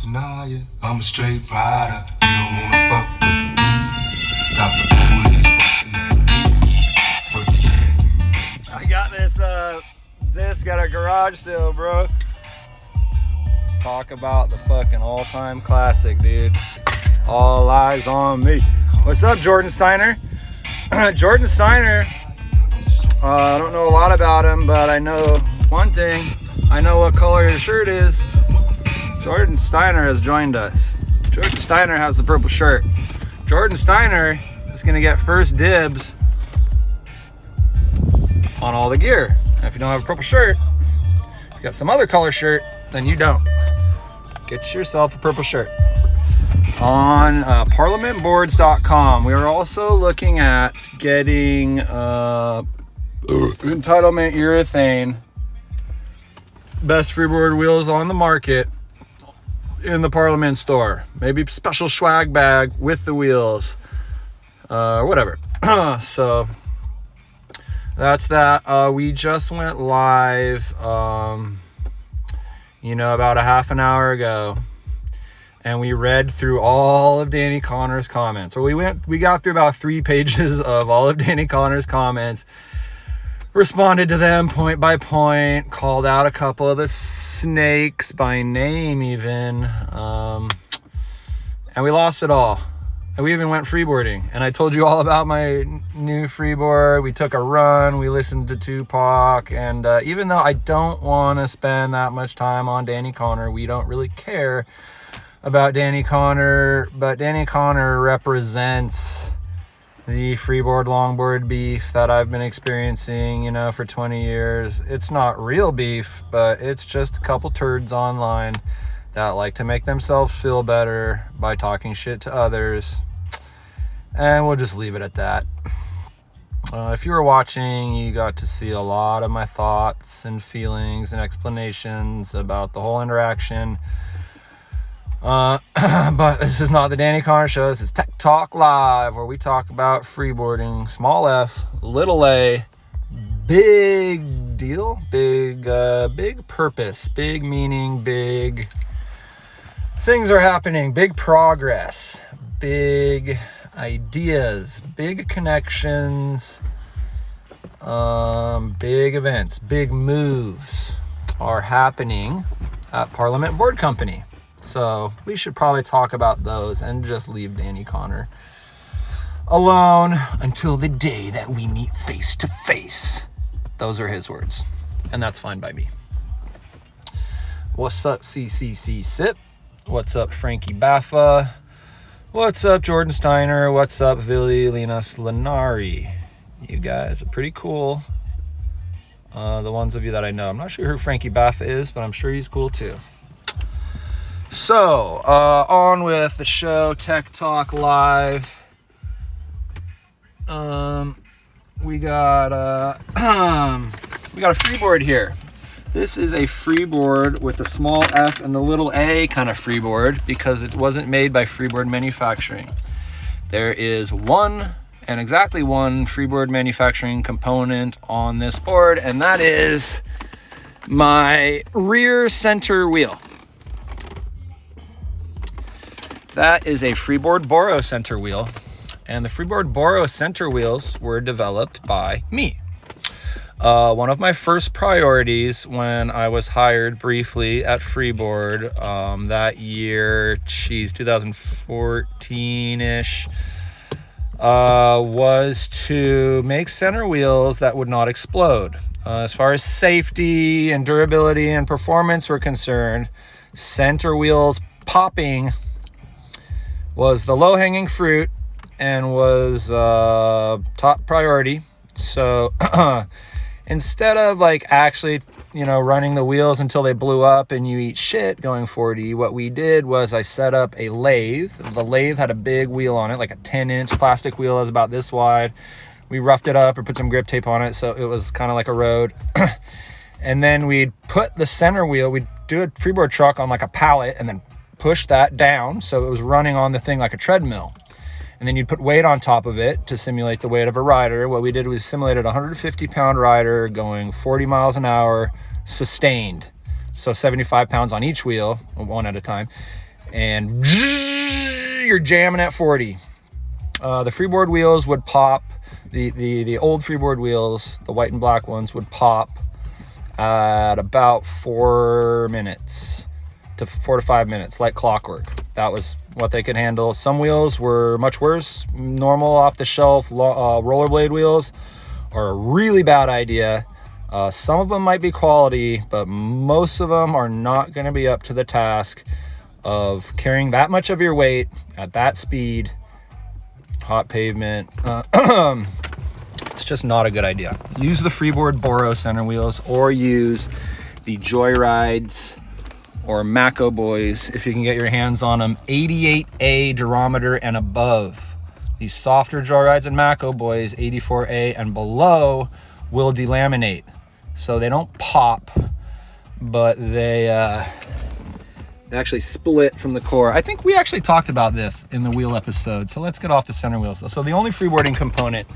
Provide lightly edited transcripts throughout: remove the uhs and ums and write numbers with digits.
deny it. I'm a straight rider. You don't wanna fuck with me. Got the police fucking with me. I got this disc at a garage sale, bro. Talk about the fucking all-time classic, dude. All eyes on me. What's up, Jordan Steiner? Jordan Steiner, I don't know a lot about him, but I know one thing. I know what color his shirt is. Jordan Steiner has joined us. Jordan Steiner has the purple shirt. Jordan Steiner is going to get first dibs on all the gear. And if you don't have a purple shirt, if you got some other color shirt, then you don't. Get yourself a purple shirt. On parliamentboards.com, we are also looking at getting entitlement urethane best freeboard wheels on the market in the Parliament store. Maybe special swag bag with the wheels, whatever. So that's that. We just went live about a half an hour ago, and we read through all of Danny Connor's comments. Or we got through about 3 pages of all of Danny Connor's comments, responded to them point by point, called out a couple of the snakes by name even, and we lost it all. And we even went freeboarding, and I told you all about my new freeboard. We took a run, we listened to Tupac, and even though I don't want to spend that much time on Danny Connor, we don't really care about Danny Connor, but Danny Connor represents the freeboard longboard beef that I've been experiencing, for 20 years. It's not real beef, but it's just a couple turds online that like to make themselves feel better by talking shit to others. And we'll just leave it at that. If you were watching, you got to see a lot of my thoughts and feelings and explanations about the whole interaction. But this is not the Danny Connor Show. This is Tech Talk Live, where we talk about freeboarding, small f, little a, big deal, big purpose, big meaning, big things are happening, big progress, big ideas, big connections, big events, big moves are happening at Parliament Board Company. So we should probably talk about those and just leave Danny Connor alone until the day that we meet face to face. Those are his words, and that's fine by me. What's up, CCC Sip? What's up, Frankie Baffa? What's up, Jordan Steiner? What's up, Vili Linas Lenari? You guys are pretty cool. The ones of you that I know. I'm not sure who Frankie Baffa is, but I'm sure he's cool too. So, on with the show, Tech Talk Live. We got a freeboard here. This is a freeboard with a small F and the little A kind of freeboard because it wasn't made by Freeboard Manufacturing. There is exactly one freeboard manufacturing component on this board, and that is my rear center wheel. That is a Freeboard Boro center wheel, and the Freeboard Boro center wheels were developed by me. One of my first priorities when I was hired briefly at Freeboard that year, 2014-ish, was to make center wheels that would not explode. As far as safety and durability and performance were concerned, center wheels popping was the low-hanging fruit and was top priority. So instead of actually running the wheels until they blew up and you eat shit going 40, what we did was I set up a lathe. The lathe had a big wheel on it, like a 10-inch plastic wheel that was about this wide. We roughed it up or put some grip tape on it so it was kind of like a road. And then we'd put the center wheel, we'd do a freeboard truck on like a pallet and then push that down so it was running on the thing like a treadmill. And then you'd put weight on top of it to simulate the weight of a rider. What we did was simulated a 150-pound rider going 40 miles an hour sustained. So 75 pounds on each wheel, one at a time. and you're jamming at 40. The freeboard wheels would pop. The old freeboard wheels, the white and black ones, would pop at about 4 minutes to 4 to 5 minutes, like clockwork. That was what they could handle. Some wheels were much worse. Normal off-the-shelf rollerblade wheels are a really bad idea. Some of them might be quality, but most of them are not going to be up to the task of carrying that much of your weight at that speed. Hot pavement. It's just not a good idea. Use the freeboard Boro center wheels, or use the Joyrides or Mako Boys if you can get your hands on them. 88A durometer and above. These softer Joyrides and Mako Boys, 84A and below, will delaminate. So they don't pop, but they actually split from the core. I think we actually talked about this in the wheel episode. So let's get off the center wheels. So the only freeboarding component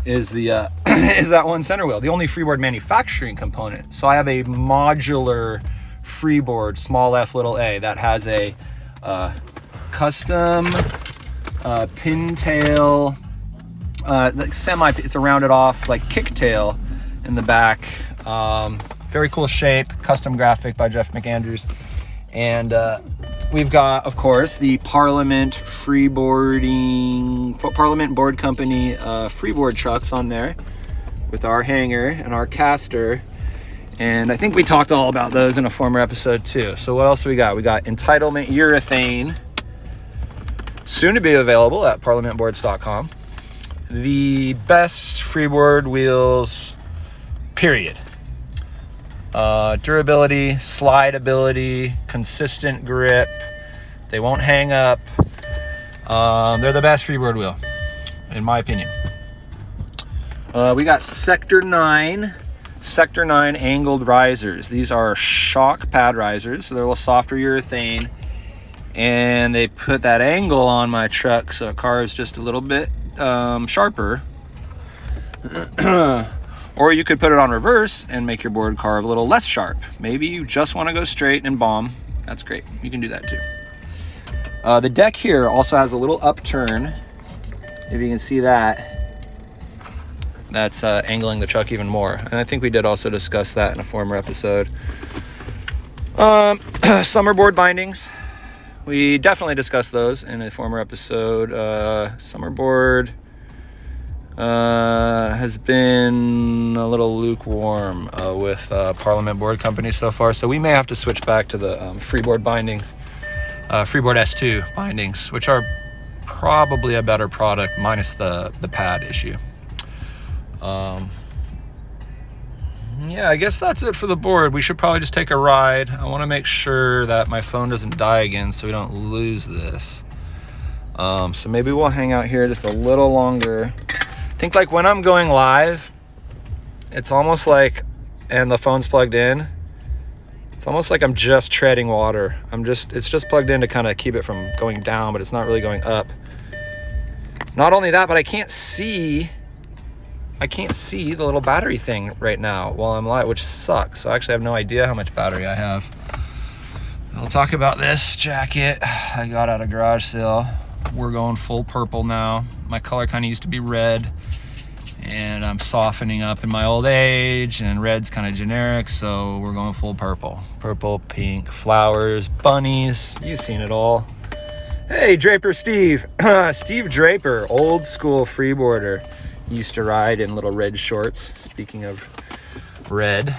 is the is that one center wheel. The only freeboard manufacturing component. So I have a modular freeboard, small f little a, that has a custom pintail, like it's a rounded off like kicktail in the back. Very cool shape, custom graphic by Jeff McAndrews. And we've got, of course, the Parliament Board Company freeboard trucks on there with our hanger and our caster. And I think we talked all about those in a former episode too. So what else do we got? We got Entitlement Urethane, soon to be available at parliamentboards.com. The best freeboard wheels, period. Durability, slideability, consistent grip. They won't hang up. They're the best freeboard wheel, in my opinion. We got Sector 9 angled risers. These are shock pad risers, so they're a little softer urethane, and they put that angle on my truck so it carves just a little bit sharper. Or you could put it on reverse and make your board carve a little less sharp. Maybe you just want to go straight and bomb. That's great. You can do that too. The deck here also has a little upturn. If you can see that, that's angling the truck even more. And I think we did also discuss that in a former episode. Summer board bindings. We definitely discussed those in a former episode. Summer board has been a little lukewarm with Parliament Board Company so far, so we may have to switch back to the freeboard bindings, freeboard S2 bindings, which are probably a better product minus the pad issue. Yeah, I guess that's it for the board. We should probably just take a ride. I want to make sure that my phone doesn't die again so we don't lose this. So maybe we'll hang out here just a little longer. I think like when I'm going live, it's almost like, and the phone's plugged in, it's almost like I'm just treading water. It's just plugged in to kind of keep it from going down, but it's not really going up. Not only that, but I can't see the little battery thing right now while I'm live, which sucks. So I actually have no idea how much battery I have. I'll talk about this jacket I got at a garage sale. We're going full purple now. My color kind of used to be red, and I'm softening up in my old age, and red's kind of generic, so we're going full purple. Purple, pink, flowers, bunnies. You've seen it all. Hey, Draper Steve. Steve Draper, old school freeboarder. Used to ride in little red shorts. Speaking of red,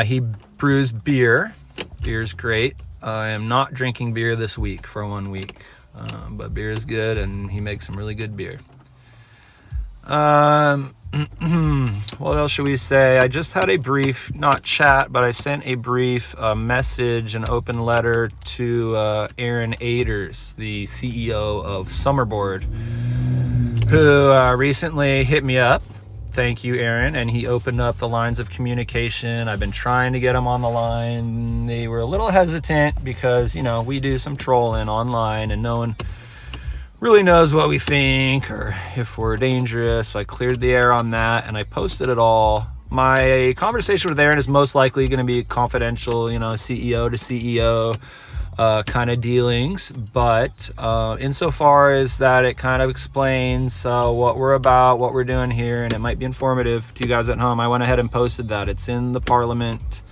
he brews beer. Beer's great. I am not drinking beer this week for 1 week. But beer is good, and he makes some really good beer. What else should we say? I just had a brief, not chat, but I sent a brief message, an open letter to Aaron Aders, the CEO of Summerboard, who recently hit me up. Thank you, Aaron. And he opened up the lines of communication. I've been trying to get him on the line. They were a little hesitant because, we do some trolling online and no one really knows what we think or if we're dangerous. So I cleared the air on that, and I posted it all My conversation with Aaron is most likely going to be confidential, CEO to CEO kind of dealings, but insofar as that it kind of explains what we're about, what we're doing here, and it might be informative to you guys at home. I went ahead and posted that. It's in the Parliament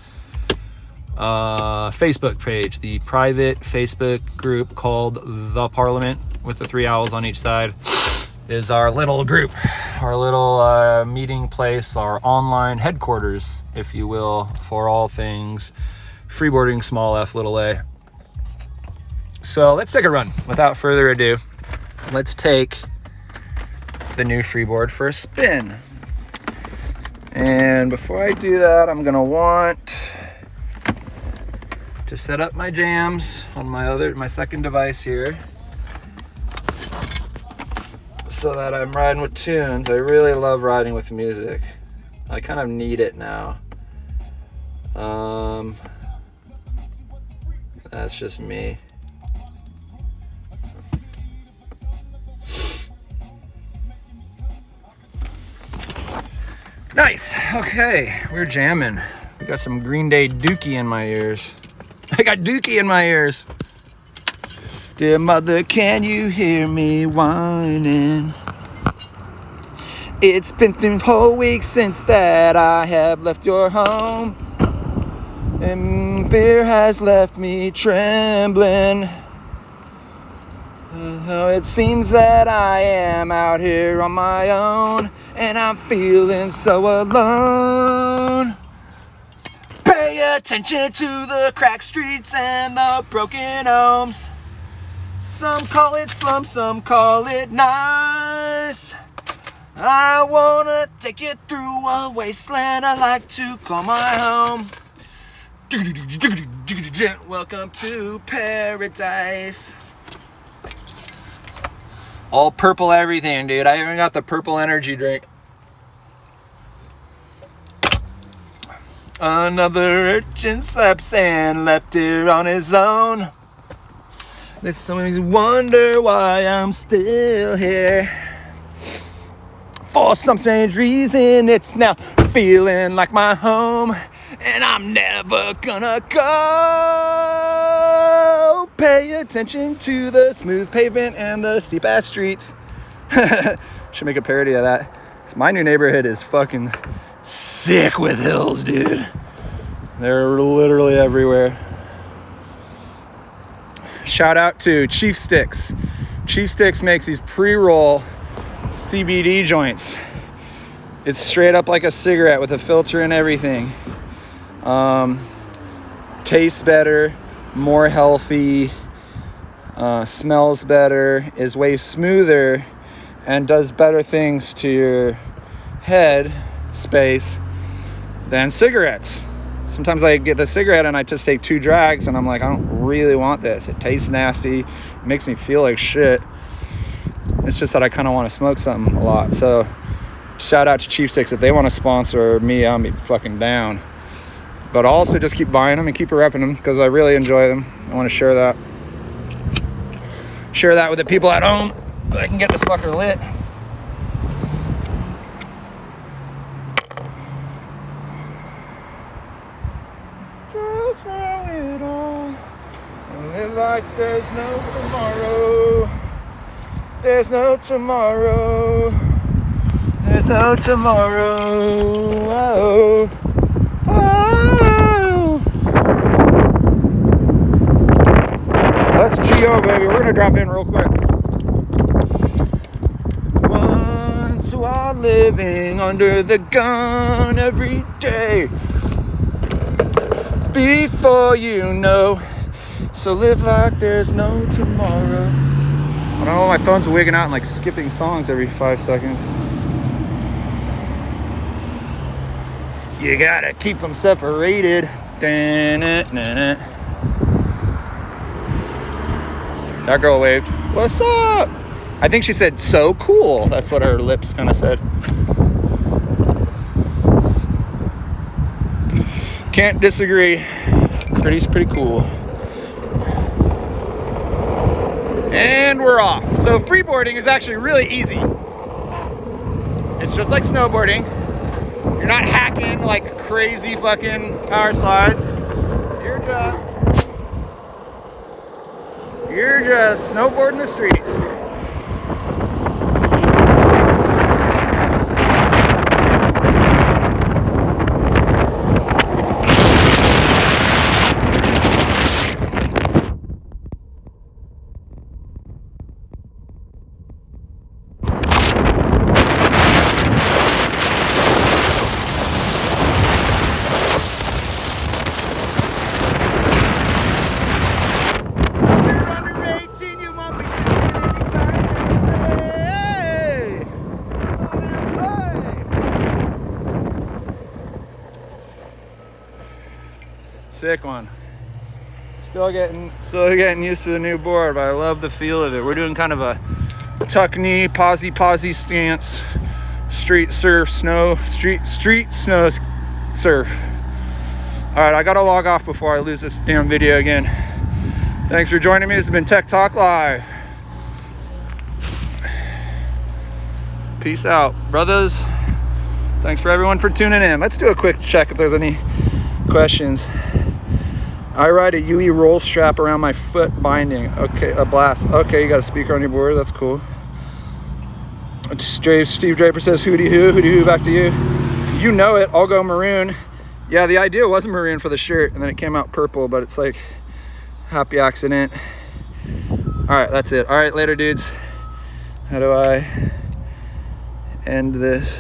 Facebook page, the private Facebook group called The Parliament, with the 3 owls on each side, is our little group, our little meeting place, our online headquarters, if you will, for all things freeboarding, small f, little a. So let's take a run. Without further ado, let's take the new freeboard for a spin. And before I do that, I'm gonna want to set up my jams on my second device here, so that I'm riding with tunes. I really love riding with music. I kind of need it now. That's just me. Nice. Okay, we're jamming. We got some Green Day Dookie in my ears. I got Dookie in my ears. Dear mother, can you hear me whining? It's been 3 whole weeks since that I have left your home, and fear has left me trembling. It seems that I am out here on my own, and I'm feeling so alone. Pay attention to the cracked streets and the broken homes. Some call it slum, some call it nice. I wanna take you through a wasteland I like to call my home. Welcome to paradise. All purple everything, dude. I even got the purple energy drink. Another urchin slept and left here on his own. This sometimes wonder why I'm still here. For some strange reason, it's now feeling like my home, and I'm never gonna go. Pay attention to the smooth pavement and the steep ass streets. Should make a parody of that. My new neighborhood is fucking sick with hills, dude. They're literally everywhere. Shout out to Chief Sticks. Chief Sticks makes these pre-roll CBD joints. It's straight up like a cigarette with a filter and everything. Tastes better, more healthy, smells better, is way smoother, and does better things to your head space than cigarettes. Sometimes I get the cigarette and I just take 2 drags and I'm like, I don't really want this. It tastes nasty. It makes me feel like shit. It's just that I kind of want to smoke something a lot. So shout out to Chief Sticks. If they want to sponsor me, I'll be fucking down. But I'll also just keep buying them and keep repping them because I really enjoy them. I want to share that. Share that with the people at home so I can get this fucker lit. Live like there's no tomorrow. There's no tomorrow. There's no tomorrow. Oh. Oh. Let's G.O., baby. We're gonna drop in real quick. Once while living under the gun every day, before you know. So live like there's no tomorrow. I don't know, my phone's wigging out and like skipping songs every 5 seconds. You gotta keep them separated. That girl waved. What's up? I think she said, so cool. That's what her lips kind of said. Can't disagree. Pretty cool. And we're off. So freeboarding is actually really easy. It's just like snowboarding. You're not hacking like crazy fucking power slides. You're just snowboarding the streets. Sick one. Still getting used to the new board, but I love the feel of it. We're doing kind of a tuck knee, posy stance, street surf, snow surf. All right, I gotta log off before I lose this damn video again. Thanks for joining me. This has been Tech Talk Live. Peace out, brothers. Thanks for everyone for tuning in. Let's do a quick check if there's any questions. I ride a UE roll strap around my foot binding. Okay, a blast. Okay, you got a speaker on your board. That's cool. Steve Draper says, hooty hoo, back to you. You know it. I'll go maroon. Yeah, the idea was maroon for the shirt, and then it came out purple, but it's like happy accident. All right, that's it. All right, later, dudes. How do I end this?